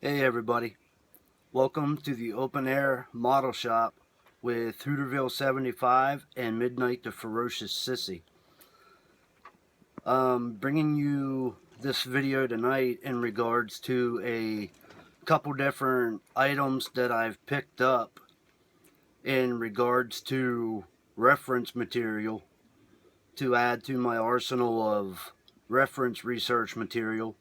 Hey everybody, welcome to the Open Air Model Shop with Hooterville 75 and Midnight the Ferocious Sissy. Bringing you this video tonight in regards to a couple different items that I've picked up in regards to reference material to add to my arsenal of reference research material.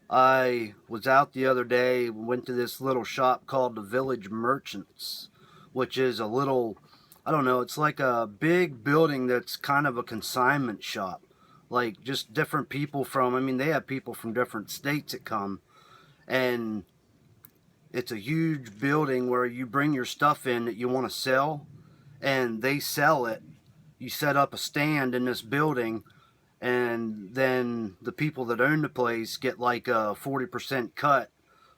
I was out the other day, went to this little shop called the Village Merchants, which is a little, I don't know, it's like a big building that's kind of a consignment shop. Like just different people from, I mean, they have people from different states that come, and it's a huge building where you bring your stuff in that you want to sell, and they sell it. You set up a stand in this building, and then the people that own the place get like a 40% cut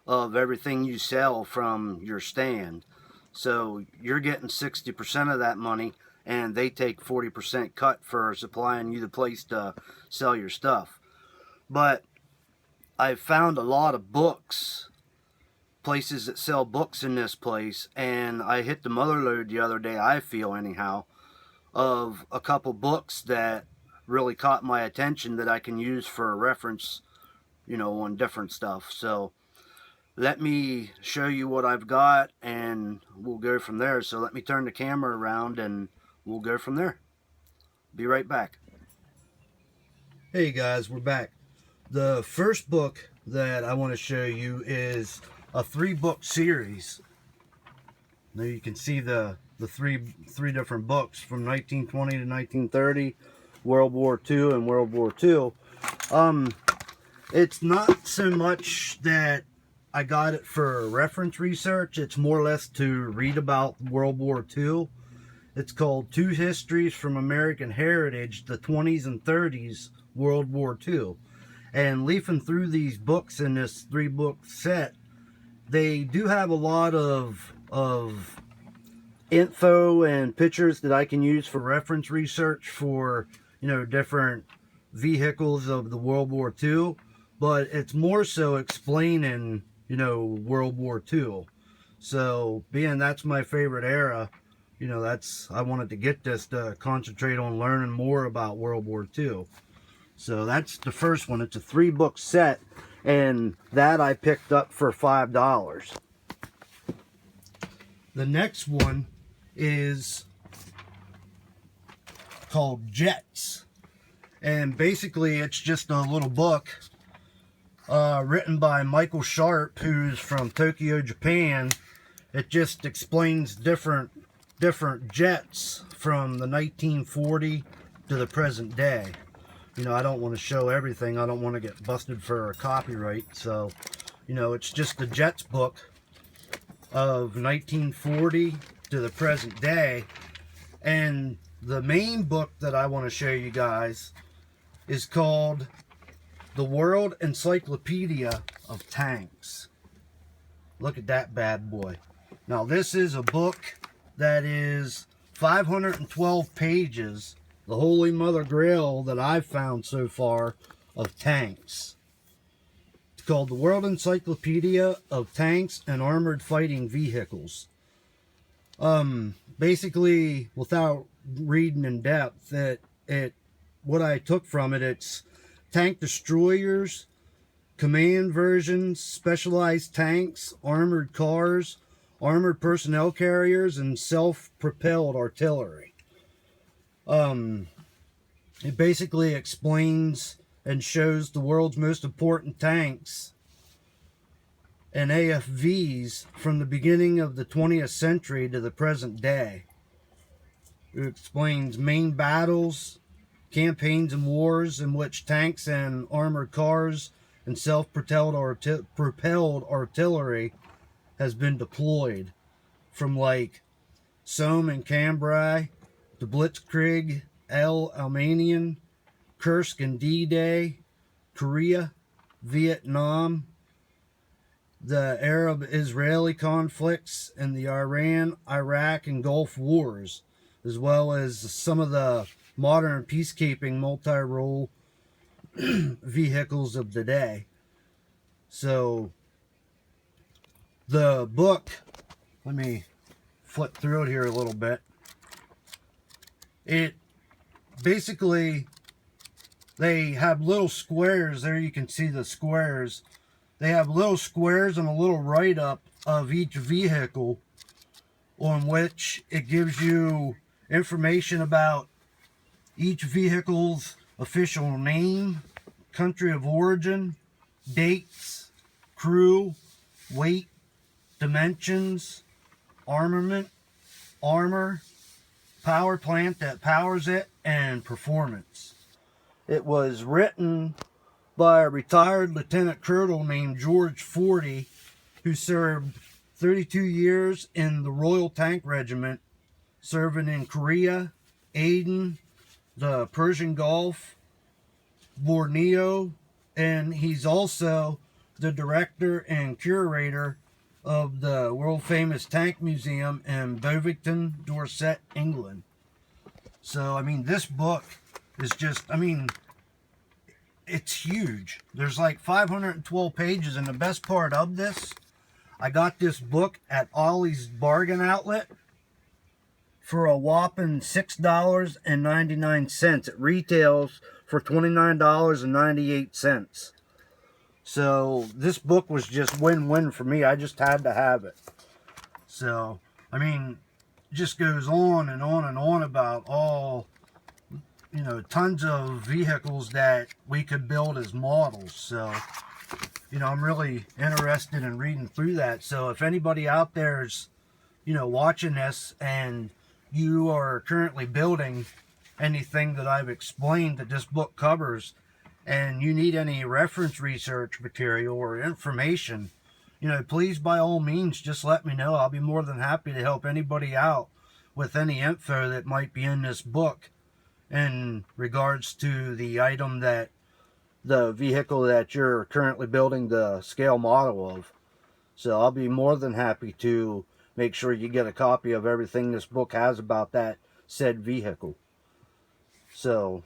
of everything you sell from your stand. So you're getting 60% of that money, and they take 40% cut for supplying you the place to sell your stuff. But I've found a lot of books, places that sell books in this place, and I hit the mother lode the other day, I feel anyhow, of a couple books that really caught my attention that I can use for a reference, on different stuff. So let me show you what I've got and we'll go from there. So let me turn the camera around and we'll go from there. Be right back. Hey guys, we're back. The first book that I want to show you is a 3-book series. Now you can see the three different books from 1920 to 1930, World War II, and World War II. It's not so much that I got it for reference research. It's more or less to read about World War II. It's called Two Histories from American Heritage, the 20s and 30s, World War II. And leafing through these books in this 3-book set, they do have a lot of info and pictures that I can use for reference research for, different vehicles of the World War II, but it's more so explaining, World War II. So being that's my favorite era, I wanted to get this to concentrate on learning more about World War II. So that's the first one. It's a 3-book set, and that I picked up for $5. The next one is called Jets, and basically it's just a little book written by Michael Sharp, who's from Tokyo, Japan. It just explains different jets from the 1940 to the present day. I don't want to show everything. I don't want to get busted for copyright. So, it's just the Jets book of 1940 to the present day. And the main book that I want to show you guys is called The World Encyclopedia of Tanks. Look at that bad boy. Now this is a book that is 512 pages, the holy mother grail that I've found so far of tanks. It's called The World Encyclopedia of Tanks and Armored Fighting Vehicles. Basically, without reading in depth, what I took from it, it's tank destroyers, command versions, specialized tanks, armored cars, armored personnel carriers, and self-propelled artillery. It basically explains and shows the world's most important tanks and AFVs from the beginning of the 20th century to the present day. It explains main battles, campaigns and wars in which tanks and armored cars and self-propelled artillery has been deployed, from like Somme and Cambrai to Blitzkrieg, El Alamein, Kursk and D-Day, Korea, Vietnam, the Arab-Israeli conflicts, and the Iran, Iraq, and Gulf Wars, as well as some of the modern peacekeeping multi-role vehicles of the day. So The book, let me flip through it here a little bit. It basically, they have little squares there. You can see the squares. They have little squares and a little write-up of each vehicle, on which it gives you information about each vehicle's official name, country of origin, dates, crew, weight, dimensions, armament, armor, power plant that powers it, and performance. It was written by a retired lieutenant colonel named George Forty, who served 32 years in the Royal Tank Regiment, serving in Korea, Aden, the Persian Gulf, Borneo, and he's also the director and curator of the world famous tank museum in Bovington, Dorset, England. So, I mean, this book is just, I mean, it's huge. There's like 512 pages, and the best part of this, I got this book at Ollie's Bargain Outlet for a whopping $6.99. It retails for $29.98. So this book was just win-win for me. I just had to have it. So, I mean, it just goes on and on and on about all, you know, tons of vehicles that we could build as models. So, you know, I'm really interested in reading through that. So if anybody out there is, you know, watching this and you are currently building anything that I've explained that this book covers, and you need any reference research material or information, you know, please by all means just let me know. I'll be more than happy to help anybody out with any info that might be in this book in regards to the item that, the vehicle that you're currently building the scale model of. So I'll be more than happy to make sure you get a copy of everything this book has about that said vehicle. So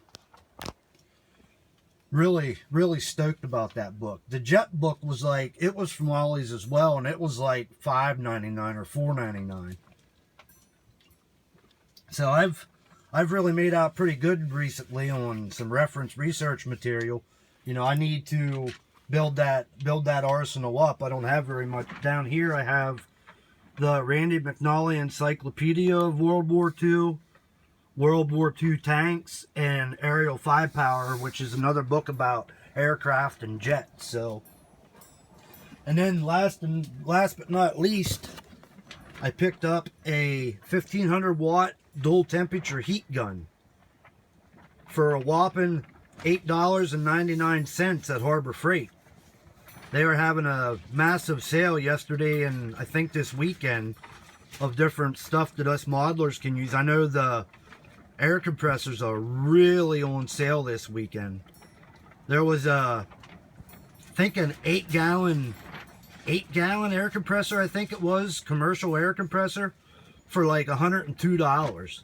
really stoked about that book. The Jet book was like, it was from Ollie's as well, and it was like $5.99 or $4.99. So I've really made out pretty good recently on some reference research material. You know, I need to build that arsenal up. I don't have very much. Down here I have the Randy McNally Encyclopedia of World War II, World War II tanks, and aerial firepower, which is another book about aircraft and jets. So, and then last but not least, I picked up a 1500 watt dual temperature heat gun for a whopping $8.99 at Harbor Freight. They were having a massive sale yesterday and I think this weekend of different stuff that us modelers can use. I know the air compressors are really on sale this weekend. There was I think an 8-gallon air compressor, I think it was, commercial air compressor, for like $102.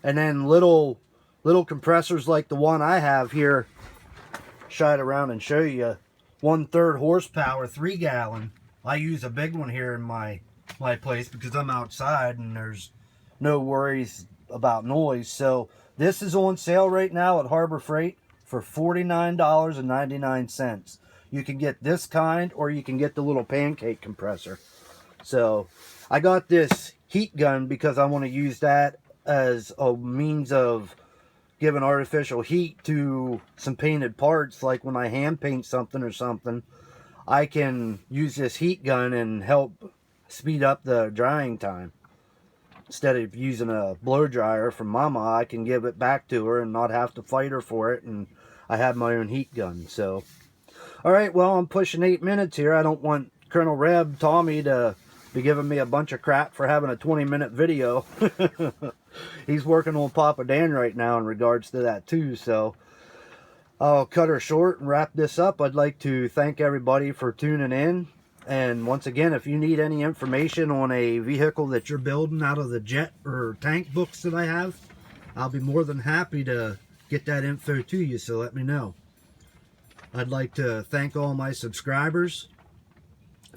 And then little compressors like the one I have here, shine around and show you, 1/3 horsepower, 3-gallon. I use a big one here in my place because I'm outside and there's no worries about noise. So this is on sale right now at Harbor Freight for $49.99. You can get this kind, or you can get the little pancake compressor. So I got this heat gun because I want to use that as a means of giving artificial heat to some painted parts. Like when I hand paint something or something, I can use this heat gun and help speed up the drying time. Instead of using a blow dryer from Mama, I can give it back to her and not have to fight her for it, and I have my own heat gun. So, alright, well, I'm pushing 8 minutes here. I don't want Colonel Reb Tommy to be giving me a bunch of crap for having a 20-minute video. He's working on Papa Dan right now in regards to that too, so I'll cut her short and wrap this up. I'd like to thank everybody for tuning in. And once again, if you need any information on a vehicle that you're building out of the jet or tank books that I have, I'll be more than happy to get that info to you, so let me know. I'd like to thank all my subscribers.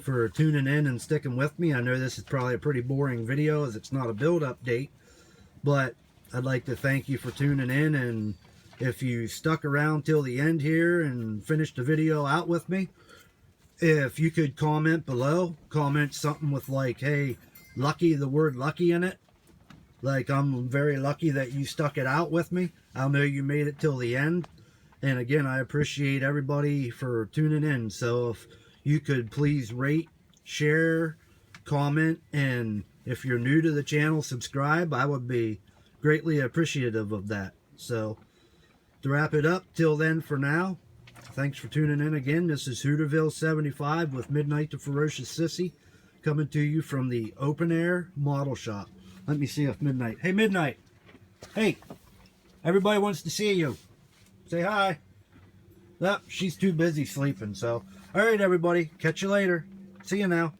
for tuning in and sticking with me. I know this is probably a pretty boring video as it's not a build update, but I'd like to thank you for tuning in, and if you stuck around till the end here and finished the video out with me, if you could comment below, comment something with like, hey, lucky, the word lucky in it. Like, I'm very lucky that you stuck it out with me. I'll know you made it till the end. And again, I appreciate everybody for tuning in. So if you could please rate, share, comment, and if you're new to the channel, subscribe. I would be greatly appreciative of that. So to wrap it up, till then for now, thanks for tuning in again. This is Hooterville 75 with Midnight the Ferocious Sissy, coming to you from the Open Air Model Shop. Let me see if Midnight. Hey, Midnight. Hey, everybody wants to see you. Say hi. Nope, she's too busy sleeping. So, all right, everybody. Catch you later. See you now.